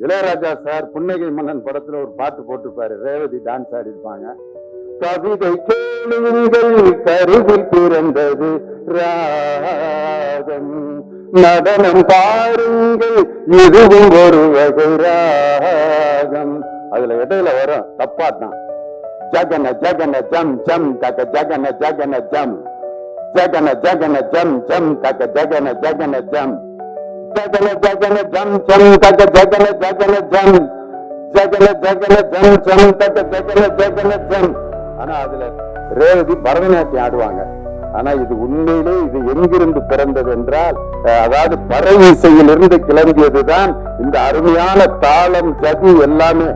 Ilaiyaraaja sir புன்னகை மன்னன் படத்துல ஒரு பாட்டு போட்டிருப்பாரு, ரேவதி டான்ஸ் ஆடி இருப்பாங்க. கவிதை கேளுங்கள் கருவில் பிறந்தது ராகம், நடனம் பாருங்கள் இதுவும் ஒரு வகை ராகம். அதுல இடையில வரும் தப்பாட்டம், ஜகன ஜகன ஜம் ஜம் தக ஜகன ஜகன ஜம், ஜகன ஜகன ஜம் ஜம் தக ஜகன ஜகன ஜம், ஜகன ஜகன ஜம் ஜம் தக ஜகன ஜகன ஜம், ஜகன ஜகன ஜம் ஜம் தக ஜகன ஜகன ஜம். ஆனா அதுல ரேவதி பரதநாட்டியம் ஆடுவாங்க. ஆனா இது உண்மையிலே இது எங்கிருந்து பிறந்தது என்றால், அதாவது பறை இசையிலிருந்து கிளம்பியதுதான் இந்த அருமையான தாளம் ஜதி எல்லாமே.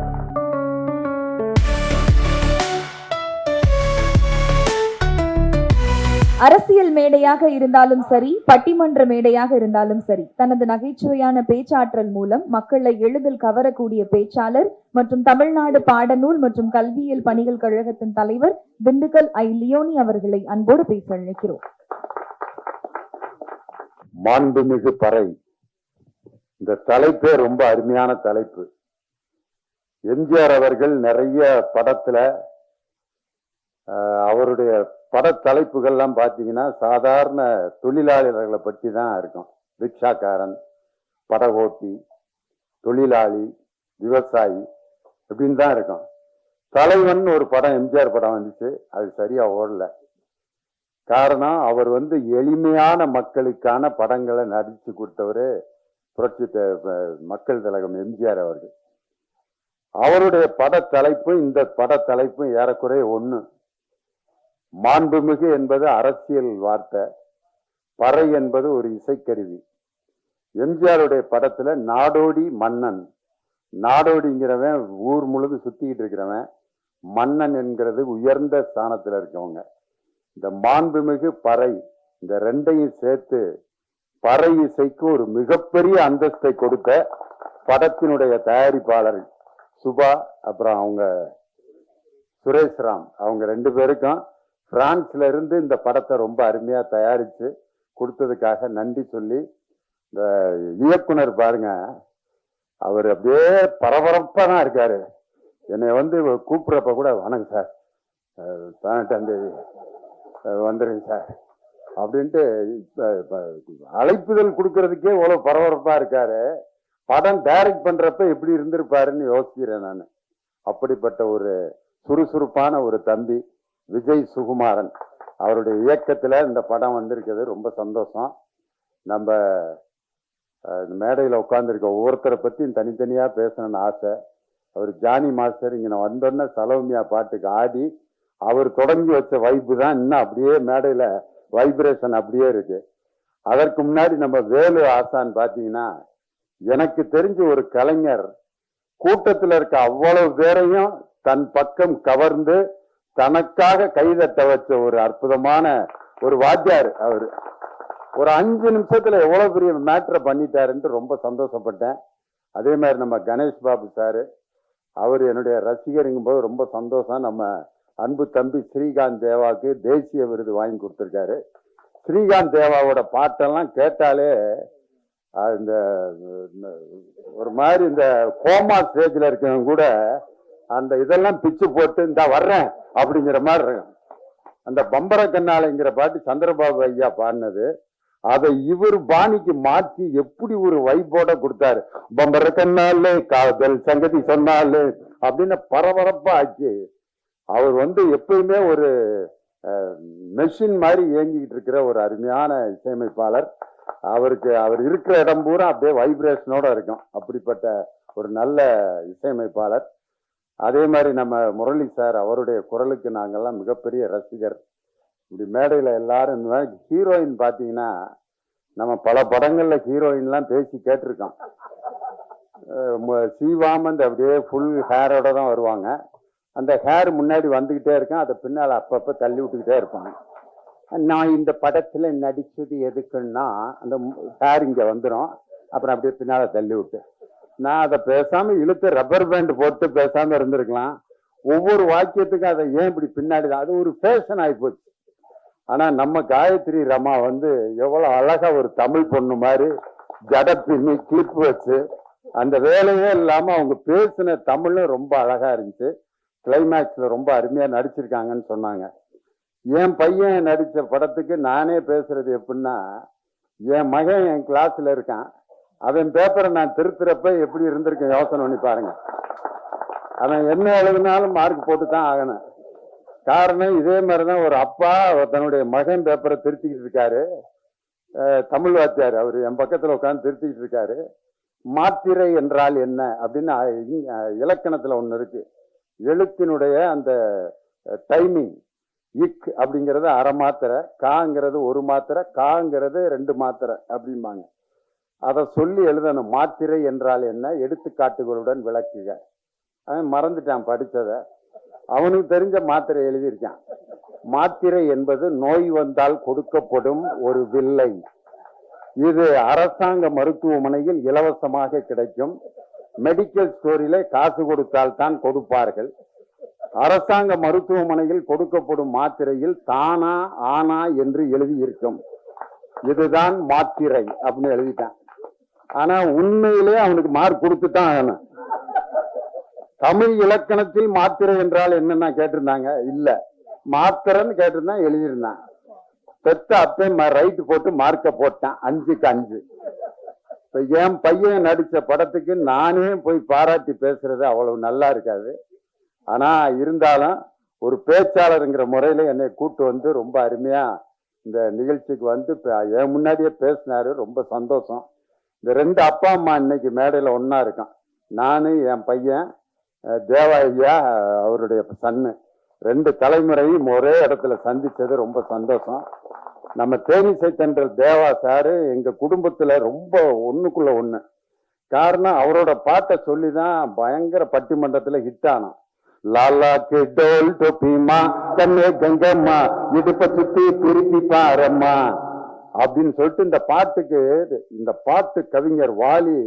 அரசியல் மேடையாக இருந்தாலும் சரி, பட்டிமன்ற மேடையாக இருந்தாலும் சரி, தனது நகைச்சுவையான பேச்சாற்றல் மூலம் மக்களை எளிதில் கவரக்கூடிய பேச்சாளர் மற்றும் தமிழ்நாடு பாடநூல் மற்றும் கல்வியியல் பணிகள் கழகத்தின் தலைவர் திண்டுக்கல் ஐ. லியோனி அவர்களை அன்போடு பேச அழைக்கிறோம். மாண்புமிகு பறை, இந்த தலைப்பே ரொம்ப அருமையான தலைப்பு. எம்ஜிஆர் அவர்கள் நிறைய படத்துல அவருடைய பட தலைப்புகள்லாம் பார்த்தீங்கன்னா சாதாரண தொழிலாளர்களை பற்றி தான் இருக்கும். ரிக்ஷாக்காரன், படகோட்டி, தொழிலாளி, விவசாயி அப்படின்னு தான் இருக்கும். தலைவன் ஒரு படம் எம்ஜிஆர் படம் வந்துச்சு, அது சரியா ஓடல. காரணம், அவர் எளிமையான மக்களுக்கான படங்களை நடிச்சு கொடுத்தவர் புரட்சி மக்கள் திலகம் எம்ஜிஆர் அவர்கள். அவருடைய பட தலைப்பு இந்த பட தலைப்பு ஏறக்குறைய ஒண்ணு. மாண்புமிகு என்பது அரசியல் வார்த்தை, பறை என்பது ஒரு இசைக்கருவி. எம்ஜிஆருடைய படத்துல நாடோடி மன்னன், நாடோடிங்கிறவன் ஊர் முழுது சுத்திக்கிட்டு இருக்கிறவன், மன்னன் என்கிறது உயர்ந்த ஸ்தானத்துல இருக்கவங்க. இந்த மாண்புமிகு பறை, இந்த ரெண்டையும் சேர்த்து பறை இசைக்கு ஒரு மிகப்பெரிய அந்தஸ்தை கொடுத்த படத்தினுடைய தயாரிப்பாளர் சுபா, அப்புறம் அவங்க சுரேஷ்ராம், அவங்க ரெண்டு பேருக்கும் பிரான்ஸ்ல இருந்து இந்த படத்தை ரொம்ப அருமையா தயாரிச்சு கொடுத்ததுக்காக நன்றி சொல்லி, இந்த இயக்குனர் பாருங்க, அவர் அப்படியே பரபரப்பா தான் இருக்காரு. என்னை கூப்பிடுறப்ப கூட, வணக்கம் சார், 18ஆம் தேதி வந்துருங்க சார் அப்படின்ட்டு அழைப்புதல் கொடுக்கறதுக்கே இவ்வளவு பரபரப்பா இருக்காரு. படம் டைரக்ட் பண்றப்ப எப்படி இருந்திருப்பாருன்னு யோசிக்கிறேன் நான். அப்படிப்பட்ட ஒரு சுறுசுறுப்பான ஒரு தம்பி விஜய் சுகுமாரன், அவருடைய இயக்கத்துல இந்த படம் வந்திருக்கிறது ரொம்ப சந்தோஷம். நம்ம மேடையில உட்கார்ந்துருக்க ஒவ்வொருத்தரை பத்தியும் தனித்தனியா பேசணும்னு ஆசை. அவர் ஜானி மாஸ்டர் இங்க வந்தோடனே சலோமியா பாட்டுக்கு ஆடி அவர் தொடங்கி வச்ச வைப்பு தான் இன்னும் அப்படியே மேடையில வைப்ரேஷன் அப்படியே இருக்கு. அதற்கு முன்னாடி நம்ம வேலு ஆசான் பாத்தீங்கன்னா, எனக்கு தெரிஞ்ச ஒரு கலைஞர் கூட்டத்தில் இருக்க அவ்வளவு பேரையும் தன் பக்கம் கவர்ந்து தனக்காக கைதட்ட வச்ச ஒரு அற்புதமான ஒரு வாத்தியார். அவரு ஒரு 5 நிமிஷத்துல எவ்வளவு பெரிய மேட்டரை பண்ணிட்டாருன்ட்டு ரொம்ப சந்தோஷப்பட்டேன். அதே மாதிரி நம்ம கணேஷ் பாபு சாரு, அவர் என்னுடைய ரசிகருங்கும் போது ரொம்ப சந்தோஷம். நம்ம அன்பு தம்பி ஸ்ரீகாந்த் தேவாவுக்கு தேசிய விருது வாங்கி கொடுத்திருக்காரு. ஸ்ரீகாந்த் தேவாவோட பாட்டெல்லாம் கேட்டாலே இந்த ஒரு மாதிரி இந்த கோமா ஸ்டேஜ்ல இருக்கவங்க கூட அந்த இதெல்லாம் பிச்சு போட்டு இந்த வர்றேன் அப்படிங்கிற மாதிரி இருக்கும். அந்த பம்பர கண்ணாலைங்கிற பாட்டு சந்திரபாபு ஐயா பாடினது, அதை இவர் பாணிக்கு மாற்றி எப்படி ஒரு வைப்போட கொடுத்தாரு. பம்பர கண்ணாலே காதல் சங்கதி சொன்னாலே அப்படின்னு பரபரப்பா ஆச்சு. அவர் எப்பயுமே ஒரு மெஷின் மாதிரி இயங்கிக்கிட்டு இருக்கிற ஒரு அருமையான இசையமைப்பாளர். அவர் இருக்கிற இடம் பூரா அப்படியே வைப்ரேஷனோட இருக்கும். அப்படிப்பட்ட ஒரு நல்ல இசையமைப்பாளர். அதே மாதிரி நம்ம முரளி சார், அவருடைய குரலுக்கு நாங்கெல்லாம் மிகப்பெரிய ரசிகர். இப்படி மேடையில எல்லாரும் இந்த மாதிரி ஹீரோயின் பாத்தீங்கன்னா, நம்ம பல படங்கள்ல ஹீரோயின்லாம் பேசி கேட்டிருக்கோம். சீவாமந்த் அப்படியே ஃபுல் ஹேரோட தான் வருவாங்க. அந்த ஹேர் முன்னாடி வந்துகிட்டே இருக்கும், அதை பின்னால் அப்பப்ப தள்ளி விட்டுக்கிட்டே இருப்பாங்க. நான் இந்த படத்துல நடிச்சது எதுக்குன்னா, அந்த ஹேர் இங்க வந்துடும், அப்புறம் அப்படியே பின்னால தள்ளி விட்டு நான் அதை பேசாம இழுத்து ரப்பர் பேண்ட் போட்டு பேசாம இருந்திருக்கலாம். ஒவ்வொரு வாக்கியத்துக்கும் அதை ஏன் இப்படி பின்னாடி தான், அது ஒரு ஃபேஷன் ஆகிப்போச்சு. ஆனா நம்ம காயத்ரி ரமா எவ்வளவு அழகா ஒரு தமிழ் பொண்ணு மாதிரி ஜட பின்னி கிளிப் வச்சு அந்த வேலையே இல்லாம அவங்க பேசின தமிழும் ரொம்ப அழகா இருந்துச்சு. கிளைமேக்ஸ்ல ரொம்ப அருமையா நடிச்சிருக்காங்கன்னு சொன்னாங்க. என் பையன் நடிச்ச படத்துக்கு நானே பேசுறது எப்படின்னா, என் மகன் என் கிளாஸ்ல இருக்கான், அவன் பேப்பரை நான் திருத்துறப்ப எப்படி இருந்திருக்கேன் யோசனை பண்ணி பாருங்க. அவன் என்ன எழுதினாலும் மார்க் போட்டு தான் ஆகணும். காரணம் இதே மாதிரிதான் ஒரு அப்பா தன்னுடைய மகன் பேப்பரை திருத்திக்கிட்டு இருக்காரு. தமிழ் வாத்தியார் அவர் என் பக்கத்துல உட்காந்து திருத்திக்கிட்டு இருக்காரு. மாத்திரை என்றால் என்ன அப்படின்னு இலக்கணத்துல ஒண்ணு இருக்கு. எழுத்தினுடைய அந்த டைமிங், இக் அப்படிங்கிறது அரை மாத்திரை, காங்கிறது ஒரு மாத்திரை, காங்கிறது 2 மாத்திரை அப்படிம்பாங்க. அதை சொல்லி எழுதணும். மாத்திரை என்றால் என்ன, எடுத்துக்காட்டுகளுடன் விளக்குக. அவன் மறந்துட்டான் படிச்சத. அவனுக்கு தெரிஞ்ச மாத்திரை எழுதியிருக்கான். மாத்திரை என்பது நோய் வந்தால் கொடுக்கப்படும் ஒரு வில்லை. இது அரசாங்க மருத்துவமனையில் இலவசமாக கிடைக்கும். மெடிக்கல் ஸ்டோரில காசு கொடுத்தால் தான் கொடுப்பார்கள். அரசாங்க மருத்துவமனையில் கொடுக்கப்படும் மாத்திரையில் தானா ஆனா என்று எழுதியிருக்கும். இதுதான் மாத்திரை அப்படின்னு எழுதிட்டான். ஆனா உண்மையிலே அவனுக்கு மார்க் கொடுத்துட்டான் ஆகணும். தமிழ் இலக்கணத்தில் மாத்திரை என்றால் என்னன்னா கேட்டிருந்தாங்க. இல்ல, மாத்திரைன்னு கேட்டிருந்தான், எழுதியிருந்தான். பெத்த அப்பே ரைட்டு போட்டு மார்க்க போட்டான் 5க்கு 5. இப்ப என் பையன் நடிச்ச படத்துக்கு நானே போய் பாராட்டி பேசுறது அவ்வளவு நல்லா இருக்காது. ஆனா இருந்தாலும் ஒரு பேச்சாளருங்கிற முறையில என்னை கூட்டு வந்து ரொம்ப அருமையா இந்த நிகழ்ச்சிக்கு வந்து என் முன்னாடியே பேசினாரு. ரொம்ப சந்தோஷம். இந்த 2 அப்பா அம்மா இன்னைக்கு மேடையில ஒன்னா இருக்கான். நானு, என் பையன் தேவா ஐயா, அவருடைய சன்னு, 2 தலைமுறையும் ஒரே இடத்துல சந்திச்சது ரொம்ப சந்தோஷம். நம்ம தேனிசை தென்றல் தேவா சாரு எங்க குடும்பத்துல ரொம்ப ஒண்ணுக்குள்ள ஒண்ணு. காரணம் அவரோட பாட்டை சொல்லிதான் பயங்கர பட்டிமன்றத்துல ஹிட் ஆனான். லாலா கே டோல் டோபிமா கண்ணே கங்கம்மா இடுப்ப சுத்தி திருப்பி பாரம்மா அப்படின்னு சொல்லிட்டு இந்த பாட்டு கவிஞர் வாலி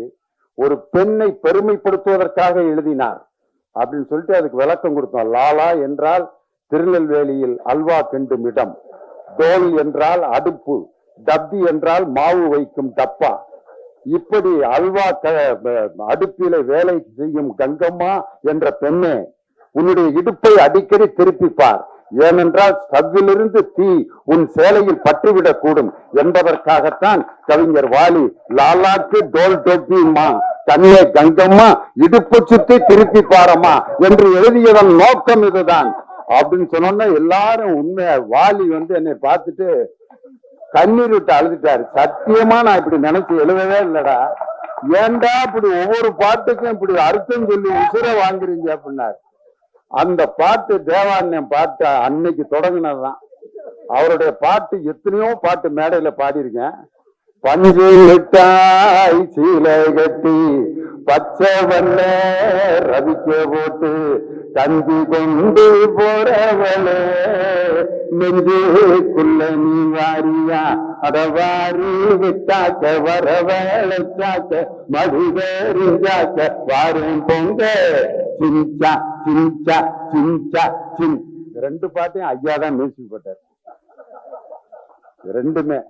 ஒரு பெண்ணை பெருமைப்படுத்துவதற்காக எழுதினார் அப்படின்னு சொல்லிட்டு அதுக்கு விளக்கம் கொடுத்தோம். லாலா என்றால் திருநெல்வேலியில் அல்வா கிண்டும் இடம், டோல் என்றால் அடுப்பு, டப்பி என்றால் மாவு வைக்கும் டப்பா. இப்படி அல்வா அடுப்பில வேலை செய்யும் கங்கம்மா என்ற பெண்ணே, உன்னுடைய இடுப்பை அடிக்கடி திருப்பிப்பார். ஏனென்றால் ஸ்டவ்விலிருந்து தீ உன் சேலையில் பற்றுவிடக் கூடும் என்பதற்காகத்தான் கவிஞர் வாலி லாலாக்கு டோல் டோப்பிமா தன்னை கங்கம்மா இடுப்பு சுத்தி திருப்பி பாரம்மா என்று எழுதியதன் நோக்கம் இதுதான் அப்படின்னு சொன்னோன்னா எல்லாரும் உண்மையா வாலி வந்து என்னை பார்த்துட்டு கண்ணீர் விட்டு அழுதுட்டாரு. சத்தியமா நான் இப்படி நினைச்சு எழுதவே இல்லடா, ஏண்டா இப்படி ஒவ்வொரு பாட்டுக்கும் இப்படி அர்த்தம் சொல்லி உசுர வாங்குறீங்க அப்படின்னாரு. அந்த பாட்டு தேவாண்யம் பாட்டு அன்னைக்கு தொடங்கினதுதான். அவருடைய பாட்டு எத்தனையோ பாட்டு மேடையில பாடியிருக்கேன். பஞ்சு மிட்டாய் சீலை கட்டி பச்சை வல்ல ரவிக்க போட்டு தந்தி கொண்டு போறவளே நெஞ்சுக்குள்ள நீ வாரியா அடவாரி விட்டாக்க வரவழைச்சாக்க மதுதறிஞ்சாக்க வாரும் பொங்க சிஞ்சா சிஞ்சா சிஞ்சா சின். 2 பாட்டையும் ஐயா தான் மியூசிக் போட்டார். 2மே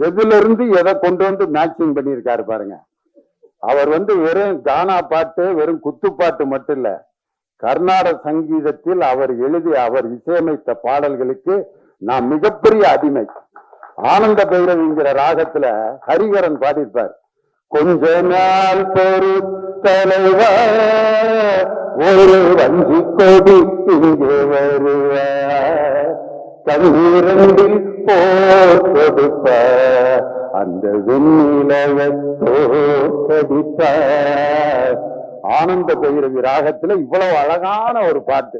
எதுல இருந்து எதை கொண்டு வந்து மேட்சிங் பண்ணியிருக்காரு பாருங்க. அவர் வந்து வெறும் கானா பாட்டு, வெறும் குத்துப்பாட்டு மட்டும் இல்ல, கர்நாடக சங்கீதத்தில் அவர் எழுதி அவர் இசையமைத்த பாடல்களுக்கு நான் மிகப்பெரிய அடிமை. ஆனந்த பைரவிங்கிற ராகத்துல ஹரிகரன் பாடியிருப்பார். கொஞ்ச நாள் பொறு தலைவா ஒரு வஞ்சி கொடி இங்கே வருவ கண்ணீரண்டில் போர் கொடுப்ப அந்த வெண்ணிலவை தோற்கடிப்ப. ஆனந்த பைரவி ராகத்துல இவ்வளவு அழகான ஒரு பாட்டு.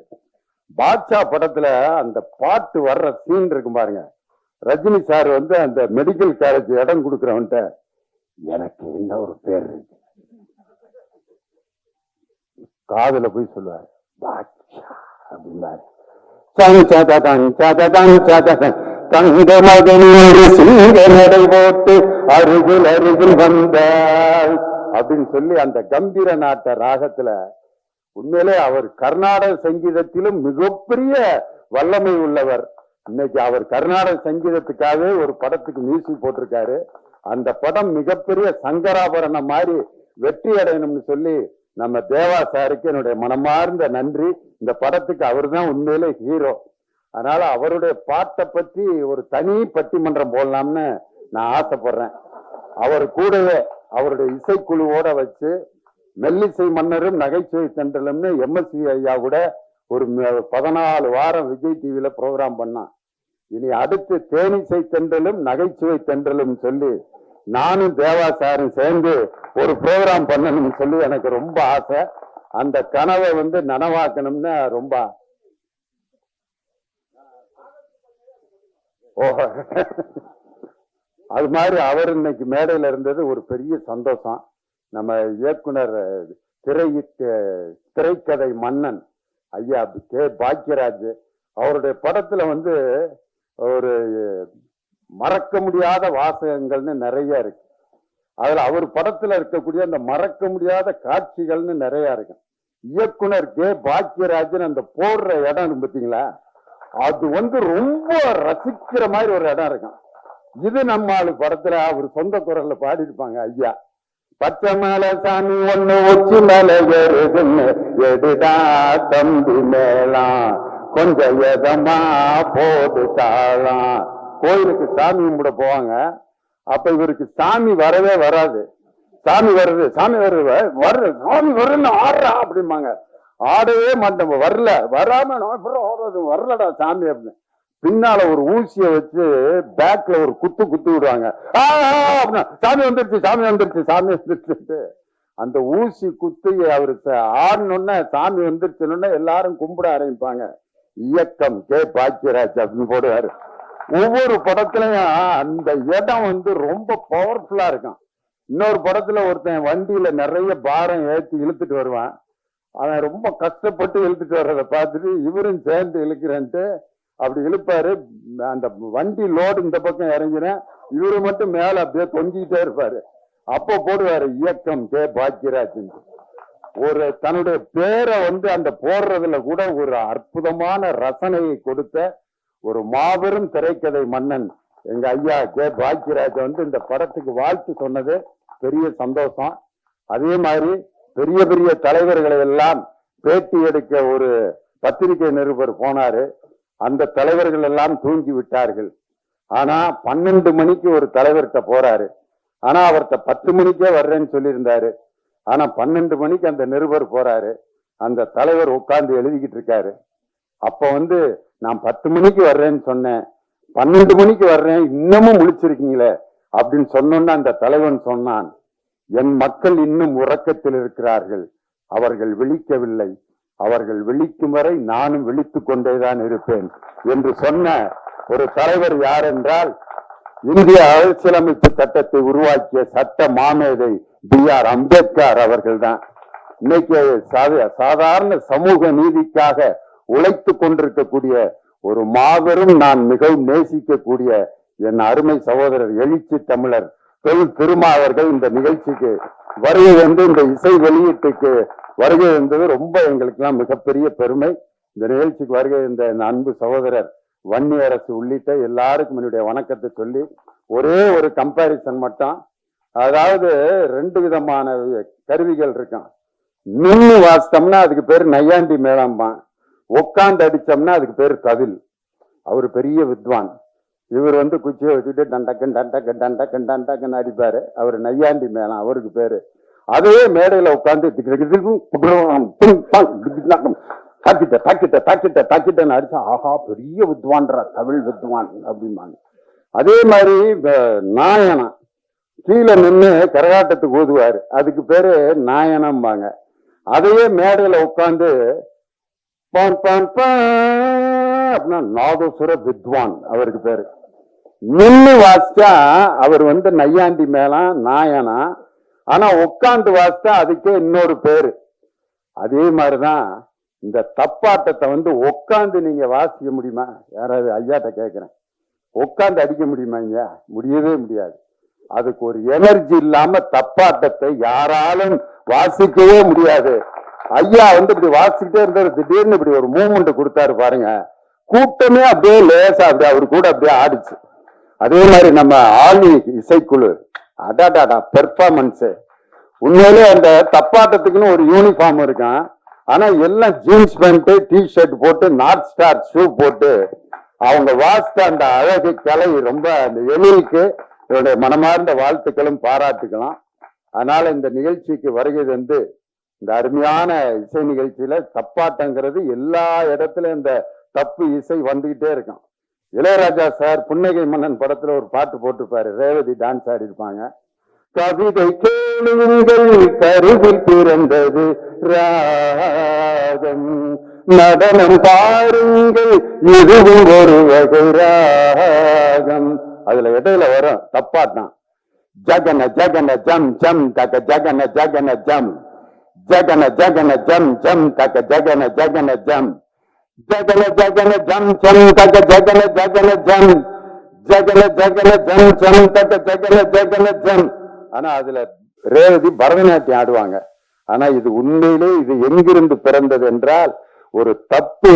பாட்ஷா படத்துல அந்த பாட்டு வர்ற சீன் இருக்கும் பாருங்க. ரஜினி சார் வந்து அந்த மெடிக்கல் காலேஜ் இடம் கொடுக்குறவன்ட்ட எனக்கு என்ன ஒரு பேர் இருக்கு காதுல போய் சொல்லுவார் பாட்ஷா அப்படின்னாரு. தங்க மகனோடு சிங்க நடை போட்டு அருகில் அருகில் வந்தாள் அப்படின்னு சொல்லி அந்த கம்பீர நாட்ட ராகத்துல உண்மையிலே அவர் கர்நாடக சங்கீதத்திலும் மிகப்பெரிய வல்லமை உள்ளவர். இன்னைக்கு அவர் கர்நாடக சங்கீதத்துக்காகவே ஒரு படத்துக்கு மியூசிக் போட்டிருக்காரு. அந்த படம் மிகப்பெரிய சங்கராபரணம் மாதிரி வெற்றி அடையணும்னு சொல்லி நம்ம தேவா சாருக்கு என்னுடைய மனமார்ந்த நன்றி. இந்த படத்துக்கு அவர் தான் உண்மையிலே ஹீரோ. அதனால அவருடைய பாட்டை பற்றி ஒரு தனி பட்டிமன்றம் போடலாம்னு நான் ஆசைப்படுறேன். அவர் கூடவே அவருடைய இசைக்குழுவோட வச்சு மெல்லிசை மன்னரும் நகைச்சுவை தென்றலும்னு எம்எஸ்வி ஐயா கூட ஒரு 14 வாரம் விஜய் டிவியில ப்ரோக்ராம் பண்ணான். இனி அடுத்து தேனிசை தென்றலும் நகைச்சுவை தென்றலும் சொல்லி நானும் தேவா சாரும் சேர்ந்து ஒரு ப்ரோக்ராம் பண்ணணும்னு சொல்லி எனக்கு ரொம்ப ஆசை. அந்த கனவை நனவாக்கணும்னு ரொம்ப அது மாதிரி அவர் இன்னைக்கு மேடையில இருந்தது ஒரு பெரிய சந்தோஷம். நம்ம இயக்குனர் திரைக்கதை மன்னன் ஐயா கே பாக்கியராஜ் அவருடைய படத்துல ஒரு மறக்க முடியாத வாசகங்கள்னு நிறைய இருக்கு. அதுல அவர் படத்துல இருக்கக்கூடிய அந்த மறக்க முடியாத காட்சிகள்னு நிறைய இருக்கு. இயக்குனர் கே பாக்கியராஜன் அந்த போடுற இடம் பார்த்தீங்களா, அது ரொம்ப ரசிக்கிற மாதிரி ஒரு இடம் இருக்கும். இது நம்ம ஆளு படத்துல அவர் சொந்த குரல்ல பாடி இருப்பாங்க. ஐயா பச்சை மேல சாமி ஒண்ணு உச்சி மேல ஏறுதுன்னு எடுடா தம்பி மேலாம் கொஞ்சம் எதமா போது தாளாம். கோயிலுக்கு சாமி கும்பிட போவாங்க. அப்ப இவருக்கு சாமி வரவே வராது. சாமி வருது சாமி வருது சாமி வருன்னு ஆடுறா அப்படிம்பாங்க. ஆடவே மாட்டோம். வரல வராம வரலடா சாமி அப்படின்னு பின்னால ஒரு ஊசிய வச்சு பேக்ல ஒரு குத்து விடுவாங்க. சாமி வந்துருச்சு சாமி வந்துருச்சு சாமி வந்துருச்சு. அந்த ஊசி குத்தி அவரு ஆடணுன்னா சாமி வந்துருச்சுன்னு எல்லாரும் கும்பிட ஆரம்பிப்பாங்க. இயக்கம் கே பாக்கியராஜ் அப்படின்னு போடுவாரு. ஒவ்வொரு படத்துலயும் அந்த இடம் ரொம்ப பவர்ஃபுல்லா இருக்கும். இன்னொரு படத்துல ஒருத்தன் வண்டியில நிறைய பாரம் ஏற்றி இழுத்துட்டு வருவான். அவன் ரொம்ப கஷ்டப்பட்டு இழுத்துட்டு வர்றதை பார்த்துட்டு இவரும் சேர்ந்து இழுக்கிறேன்ட்டு அப்படி இழுப்பாரு. அந்த வண்டி லோடு இந்த பக்கம் இறங்கிறேன், இவரு மட்டும் மேல அப்படியே தொங்கிட்டே இருப்பாரு. அப்போ போடுவாரு இயக்கம் கே பாக்கியராஜ். ஒரு தன்னுடைய பேரை அந்த போடுறதுல கூட ஒரு அற்புதமான ரசனையை கொடுத்த ஒரு மாபெரும் திரைக்கதை மன்னன் எங்க ஐயா கே பாக்கியராஜ் இந்த படத்துக்கு வாழ்த்து சொன்னது பெரிய சந்தோஷம். அதே மாதிரி பெரிய பெரிய தலைவர்களை எல்லாம் பேட்டி எடுக்க ஒரு பத்திரிகை நிருபர் போனாரு. அந்த தலைவர்கள் எல்லாம் தூங்கி விட்டார்கள். ஆனா 12 மணிக்கு ஒரு தலைவர்கிட்ட போறாரு. ஆனா அவர்கிட்ட 10 மணிக்கே வர்றேன்னு சொல்லியிருந்தாரு. ஆனா 12 மணிக்கு அந்த நிருபர் போறாரு. அந்த தலைவர் உட்கார்ந்து எழுதிக்கிட்டு இருக்காரு. அப்ப நான் 10 மணிக்கு வர்றேன்னு சொன்னேன், 12 மணிக்கு வர்றேன், இன்னமும் முழிச்சிருக்கீங்களே அப்படின்னு சொன்னோன்னு அந்த தலைவன் சொன்னான், என் மக்கள் இன்னும் உறக்கத்தில் இருக்கிறார்கள், அவர்கள் விழிக்கவில்லை, அவர்கள் விழிக்கும் வரை நானும் விழித்துக் கொண்டேதான் இருப்பேன் என்று சொன்ன ஒரு தலைவர் யார் என்றால் இந்திய அரசியலமைப்பு சட்டத்தை உருவாக்கிய சட்ட மாமேதை B.R. அம்பேத்கர் அவர்கள் தான். இன்னைக்கு சாதாரண சமூக நீதிக்காக உழைத்து கொண்டிருக்கக்கூடிய ஒரு மாபெரும் நான் மிகவும் நேசிக்கக்கூடிய என் அருமை சகோதரர் எழுச்சி தமிழர் தொல் திருமாவர்கள் இந்த நிகழ்ச்சிக்கு வருகை இந்த இசை வெளியீட்டுக்கு வருகை இருந்தது ரொம்ப எங்களுக்கு எல்லாம் மிகப்பெரிய பெருமை. இந்த நிகழ்ச்சிக்கு வருகை இந்த அன்பு சகோதரர் வன்னி அரசு உள்ளிட்ட எல்லாருக்கும் என்னுடைய வணக்கத்தை சொல்லி ஒரே ஒரு கம்பாரிசன் மட்டும். அதாவது 2 விதமான கருவிகள் இருக்கான். நின்று வாசித்தோம்னா அதுக்கு பேர் நையாண்டி மேளம்பான், உட்காந்து அடிச்சோம்னா அதுக்கு பேர் தவில். அவர் பெரிய வித்வான். இவர் குச்சியை வச்சுட்டு டண்டக்கன் டண்டக்கன் டண்டக்கன் டண்டக்கன் அடிப்பாரு. அவர் நையாண்டி மேளம் அவருக்கு பேரு. அதே மேடையில உட்காந்து தாக்கிட்டன்னு அடிச்சா ஆஹா பெரிய வித்வான்றா தமிழ் வித்வான் அப்படிம்பாங்க. அதே மாதிரி நாயனம் கீழே நின்று கரகாட்டத்துக்கு ஓதுவாரு, அதுக்கு பேரு நாயனம்பாங்க. அதையே மேடையில உட்காந்து அப்படின்னா நாதசுர வித்வான் அவருக்கு பேரு. நின்று வாசிச்சா அவர் நையாண்டி மேளம் நாயனா, ஆனா உட்காந்து வாசிச்சா அதுக்கே இன்னொரு பேரு. அதே மாதிரிதான் இந்த தப்பாட்டத்தை உட்காந்து நீங்க வாசிக்க முடியுமா? யாராவது ஐயாட்ட கேட்கிறேன், உட்காந்து அடிக்க முடியுமா? இங்க முடியவே முடியாது. அதுக்கு ஒரு எனர்ஜி இல்லாம தப்பாட்டத்தை யாராலும் வாசிக்கவே முடியாது. ஐயா இப்படி வாசிக்கிட்டே இருந்தாரு, திடீர்னு இப்படி ஒரு மூவ்மெண்ட் கொடுத்தாரு பாருங்க, கூட்டமே அப்படியே லேசா அப்படியே அவரு கூட அப்படியே ஆடிச்சு. அதே மாதிரி நம்ம ஆலி இசைக்குழு அடாடாடா பெர்ஃபார்மன்ஸ் உண்மையிலே அந்த தப்பாட்டத்துக்குன்னு ஒரு யூனிஃபார்ம் இருக்கான். ஆனா எல்லாம் ஜீன்ஸ் பேண்ட் டி ஷர்ட் போட்டு நார்த் ஸ்டார் ஷூ போட்டு அவங்க வாசித்த அந்த அழகு கலை ரொம்ப அந்த எழிலுக்கு என்னுடைய மனமார்ந்த வாழ்த்துக்களும் பாராட்டுக்கலாம். அதனால இந்த நிகழ்ச்சிக்கு வருகை வந்து இந்த அருமையான இசை நிகழ்ச்சியில தப்பாட்டங்கிறது எல்லா இடத்துலயும் இந்த தப்பு இசை வந்துகிட்டே இருக்கும். இளையராஜா சார் புன்னகை மன்னன் படத்துல ஒரு பாட்டு போட்டிருப்பாரு, ரேவதி டான்ஸ் ஆடி இருப்பாங்க. கவிதை கேளுங்கள் கருவில் பிறந்தது ராகம், நடனம் பாருங்கள் இதுவும் ஒரு வகை ராகம். அதுல இடையில வரும் தப்பாட்டம். ஜகன ஜகன ஜம் ஜம் தக ஜகன ஜகன ஜம், ஜகன ஜகன ஜம் ஜம் தக ஜகன ஜகன ஜம், ஜகன ஜகன ஜம் ஜம் தக ஜகன ஜகன ஜம், ஜகன ஜகன ஜம் ஜம் தக ஜகன ஜகன ஜம். ஆனா அதுல ரேவதி பரதநாட்டியம் ஆடுவாங்க. ஆனா இது உண்மையிலே இது எங்கிருந்து பிறந்தது என்றால் ஒரு தப்பு,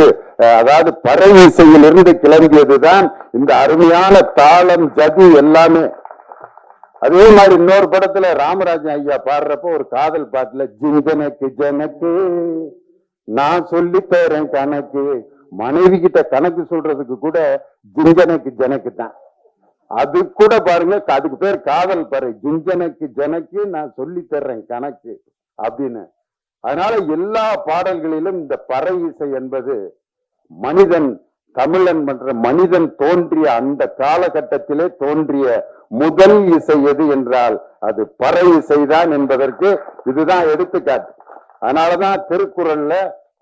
அதாவது பறை இசையிலிருந்து கிளம்பியதுதான் இந்த அருமையான தாளம் ஜதி எல்லாமே. அதே மாதிரி இன்னொரு படத்துல ராமராஜன் ஐயா பாடுறப்போ ஒரு காதல் பாட்டுல ஜிஞ்சனக்கு ஜனக்கு நான் சொல்லி தரேன் கணக்கு, மனைவி கிட்ட கணக்கு சொல்றதுக்கு கூட ஜிஞ்சனக்கு ஜனக்கு தான். அது கூட பாருங்க, அதுக்கு பேர் காதல் பறை, ஜிஞ்சனக்கு ஜனக்கு நான் சொல்லி தர்றேன் கணக்கு அப்படின்னு. அதனால எல்லா பாடல்களிலும் இந்த பறை இசை என்பது மனிதன், தமிழன் என்ற மனிதன் தோன்றிய அந்த காலகட்டத்திலே தோன்றிய முதல் இசை எது என்றால் அது பறை இசைதான் என்பதற்கு இதுதான் எடுத்துக்காட்டு. அதனாலதான் திருக்குறள்ல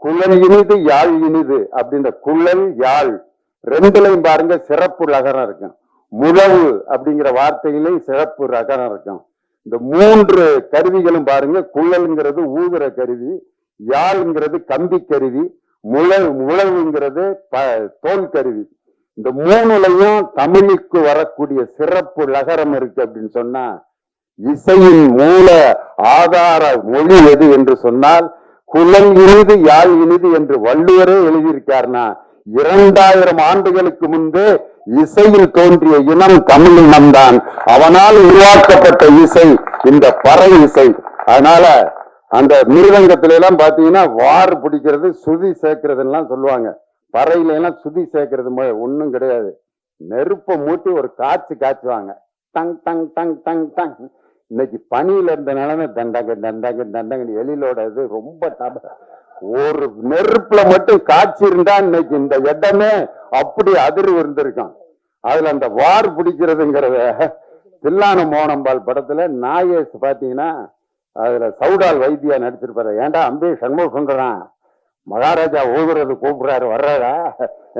குழல் இனிது யாழ் இனிது அப்படின்ற குழல் யாழ் ரெண்டுலையும் பாருங்க சிறப்பு ரகரம் இருக்கும். முழவு அப்படிங்கிற வார்த்தையிலையும் சிறப்பு ரகரம் இருக்கும். இந்த மூன்று கருவிகளும் பாருங்க, குழல்ங்கிறது ஊதுற கருவி, யாழ்ங்கிறது கம்பி கருவி, முழவுங்கிறது தோல் கருவி. இந்த மூணுலையும் தமிழுக்கு வரக்கூடிய சிறப்பு லகரம் இருக்கு அப்படின்னு சொன்னா இசையின் மூல ஆதார மொழி எது என்று சொன்னால் குழல் இனிது யாழ் இனிது என்று வள்ளுவரே எழுதியிருக்காருனா 2000 ஆண்டுகளுக்கு முன்பே இசையில் தோன்றிய இனம் தமிழ் இனம்தான். அவனால் உருவாக்கப்பட்ட இசை இந்த பறை இசை. அதனால அந்த மிருதங்கத்தில எல்லாம் பாத்தீங்கன்னா வார் பிடிக்கிறது சுதி சேர்க்கறதுலாம் சொல்லுவாங்க. பறையில எல்லாம் சுதி சேர்க்கறது ஒண்ணும் கிடையாது. நெருப்ப மூட்டி ஒரு காய்ச்சுவாங்க, டங் டங் டங் டங் டங். இன்னைக்கு பனியில இருந்த நிலைமை தண்டங்க தண்டங்க தண்டங்க எழிலோட இது ரொம்ப ஒரு நெருப்புல மட்டும் காய்ச்சி இருந்தா இன்னைக்கு இந்த இடமே அப்படி அதிர்வு இருந்திருக்கான். அதுல அந்த வார் பிடிக்கிறதுங்கிறத தில்லான மோனம்பால் படத்துல நாகேஷ் பாத்தீங்கன்னா அதுல சவுடால் வைத்தியா நடிச்சிருப்பாரு. ஏன்டா அம்பி சண்முக சுந்தரம் மகாராஜா ஊதுறது கூப்பிடுறாரு வர்றாரா,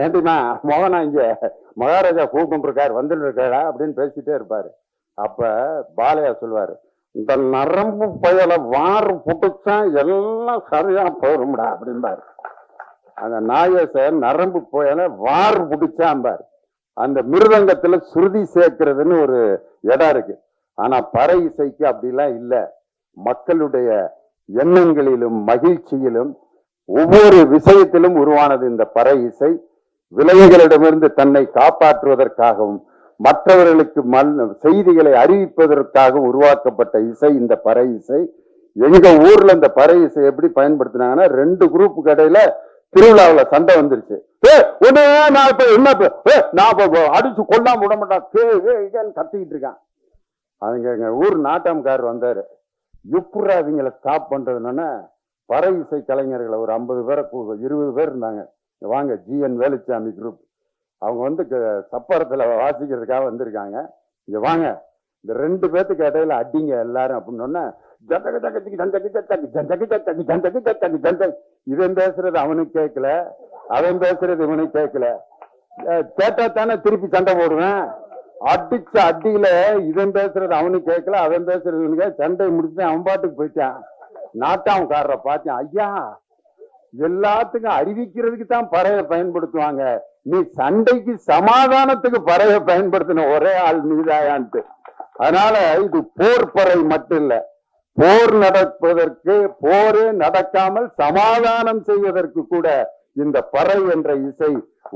ஏண்டிமா மோகனா இங்க மகாராஜா கூப்பிட்டு வந்துட்டு இருக்காரா அப்படின்னு பேசிட்டே இருப்பாரு. அப்ப பாலையா சொல்லுவாரு, இந்த நரம்பு பயல வாறு புட்டுச்சா எல்லாம் சரியா போரும்டா அப்படின்பாரு. அந்த நாகேச நரம்பு புயல வாறு புடிச்சாம்பாரு. அந்த மிருதங்கத்துல சுருதி சேர்க்கிறதுன்னு ஒரு இடம் இருக்கு. ஆனா பறை இசைக்கு அப்படிலாம் இல்ல. மக்களுடைய எண்ணங்களிலும் மகிழ்ச்சியிலும் ஒவ்வொரு விஷயத்திலும் உருவானது இந்த பறை இசை. விலங்குகளிடமிருந்து தன்னை காப்பாற்றுவதற்காகவும் மற்றவர்களுக்கு செய்திகளை அறிவிப்பதற்காக உருவாக்கப்பட்ட இசை இந்த பறை இசை. எங்க ஊர்ல இந்த பறை இசை எப்படி பயன்படுத்தினாங்கன்னா 2 குரூப் இடையில திருவிழாவில் சண்டை வந்துருச்சு. அடிச்சு கொல்லாம விட மாட்டான் கத்திக்கிட்டு இருக்கான். அவங்க எங்க ஊர் நாட்டாம்காரர் வந்தாரு. எப்படா அவங்களை ஸ்டாப் பண்றதுன்னா பறை இசை கலைஞர்களை ஒரு 50 பேரை 20 பேர் இருந்தாங்க. வாங்க GN வேலுச்சாமி குரூப், அவங்க வந்து சப்பரத்துல வாசிக்கிறதுக்காக வந்திருக்காங்க. இங்க வாங்க இந்த 2 பேத்துக்கு இடையில அடிங்க எல்லாரும் அப்படின்னு. இவன் பேசுறது அவனுக்கு கேட்கல, அவன் பேசுறது இவனுக்கு கேட்கல. கேட்டா தானே திருப்பி சண்டை போடுவேன். அடிச்ச அடியில இவன் பேசுறது அவனுக்கு கேட்கல, அவன் பேசுறது இவனுக்கு. சண்டை முடிச்சு அவன் பாட்டுக்கு போயிட்டான். நாட்டாம்காரரை பார்த்தேன், ஐயா எல்லாத்துக்கும் அறிவிக்கிறதுக்கு தான் பறைய பயன்படுத்துவாங்க, நீ சண்டைக்கு சமாதானத்துக்கு பறைய பயன்படுத்தின ஒரே ஆள் நீதாயான்ட்டு. அதனால இது போர் பறை மட்டும் இல்ல, போர் நடப்பதற்கு போரே நடக்காமல் சமாதானம் செய்வதற்கு கூட இந்த பறை என்ற இசை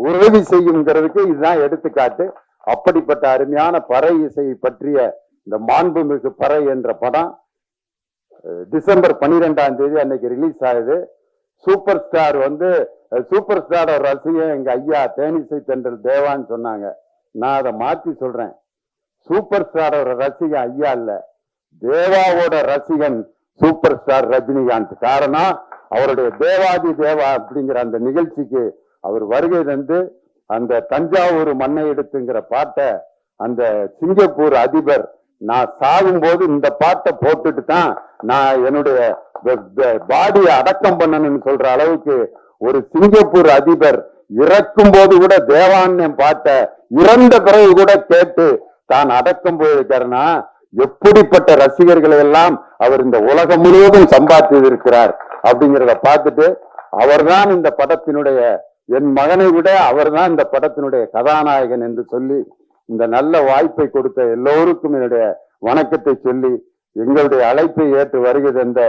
உதவி செய்யுங்கிறதுக்கு இதுதான் எடுத்துக்காட்டு. அப்படிப்பட்ட அருமையான பறை இசையை பற்றிய இந்த மாண்புமிகு பறை என்ற படம் டிசம்பர் 12ஆம் தேதி அன்னைக்கு ரிலீஸ் ஆகுது. சூப்பர் ஸ்டார் சூப்பர் ஸ்டாரோட ரசிகன் எங்க ஐயா தேனிசை தென்றல் தேவான்னு சொன்னாங்க. நான் அதை மாத்தி சொல்றேன். சூப்பர் ஸ்டாரோட ரசிகன் ஐயா இல்ல, தேவாவோட ரசிகன் சூப்பர் ஸ்டார் ரஜினிகாந்த். காரணம் அவருடைய தேவாதி தேவா அப்படிங்கிற அந்த நிகழ்ச்சிக்கு அவர் வருகை தந்து அந்த தஞ்சாவூர் மண்ணை எடுத்துங்கிற பாட்டை அந்த சிங்கப்பூர் அதிபர் நான் சாகும் போது இந்த பாட்டை போட்டுட்டு தான் நான் என்னுடைய பாடியை அடக்கம் பண்ணணும்னு சொல்ற அளவுக்கு ஒரு சிங்கப்பூர் அதிபர் இறக்கும் போது கூட தேவான்யம் பாட்டை இறந்த பிறகு கூட கேட்டு தான் அடக்கம் போயிருக்காருன்னா எப்படிப்பட்ட ரசிகர்களை எல்லாம் அவர் இந்த உலகம் முழுவதும் சம்பாதித்து இருக்கிறார் அப்படிங்கிறத பார்த்துட்டு அவர்தான் இந்த படத்தினுடைய என் மகனை விட அவர்தான் இந்த படத்தினுடைய கதாநாயகன் என்று சொல்லி இந்த நல்ல வாய்ப்பை கொடுத்த எல்லோருக்கும் என்னுடைய வணக்கத்தை சொல்லி எங்களுடைய அழைப்பை ஏற்று வருகை தந்த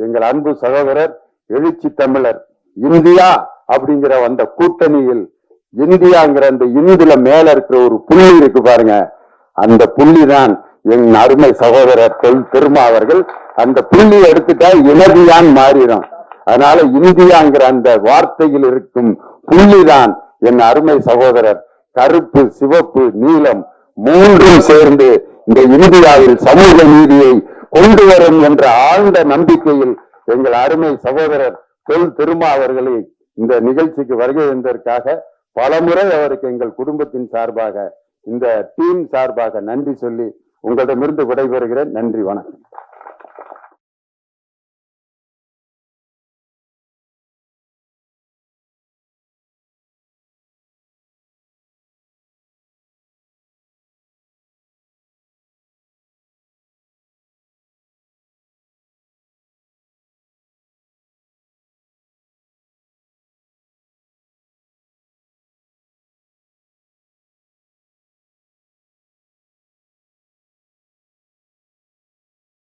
எங்கள் அன்பு சகோதரர் எழுச்சி தமிழர் இந்தியா அப்படிங்கிற அந்த கூட்டணியில் இந்தியாங்கிற அந்த இந்துல மேல இருக்கிற ஒரு புள்ளி இருக்கு பாருங்க, அந்த புள்ளி தான் என் அருமை சகோதரர் திருமா அவர்கள். அந்த புள்ளி எடுத்துட்டா இனதியான் மாறிடும். அதனால இந்தியாங்கிற அந்த வார்த்தையில் இருக்கும் புள்ளிதான் என் அருமை சகோதரர். கருப்பு, சிவப்பு, நீலம் மூன்றும் சேர்ந்து இந்த இந்தியாவில் சமூக நீதியை கொண்டு வரும் என்ற ஆழ்ந்த நம்பிக்கையில் எங்கள் அருமை சகோதரர் திருமா அவர்களை இந்த நிகழ்ச்சிக்கு வருகை வந்ததற்காக பலமுறை அவருக்கு எங்கள் குடும்பத்தின் சார்பாக இந்த டீம் சார்பாக நன்றி சொல்லி உங்களிடமிருந்து விடைபெறுகிறேன். நன்றி, வணக்கம்.